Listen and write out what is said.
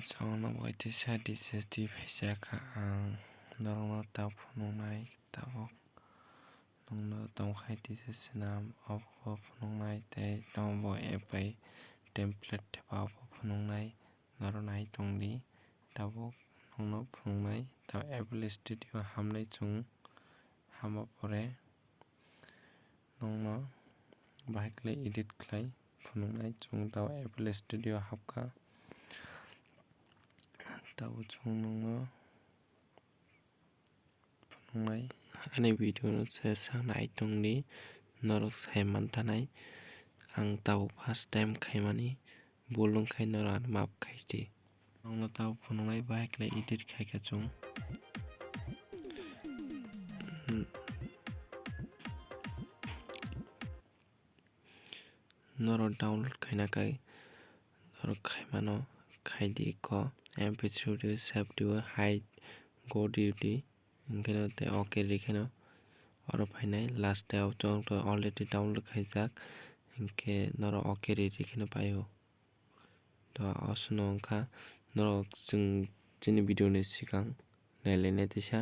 Jono boite sadi sesti phaisa ka ang norno tap phunungnai tabok nongno tongkhai tisa senam obo phunungnai tei tombo epai template thepao phunungnai nornai tongdi tabok nongno phunungnai tab Apple Studio hamnai chung hama pore nongno bahai klai edit khlai phunungnai chung tab Apple Studio hapka tabo chung nongno phunungnai ani video no sanai tongdi norok saiman tanai ang tabo first time khaimani bolong khai noran map khaiti nongno tabo phunungnai bahai klai edit khaika chung norok download khaina kai norok khaimano khaidi ko mp3 di save diwa hide go di ingkeno te okay rekheno oro phainai last day chong to already download khaijak ingke norok okay rekheno paio to asno wngkha norok chung chini video ni sikang nailai nai tisa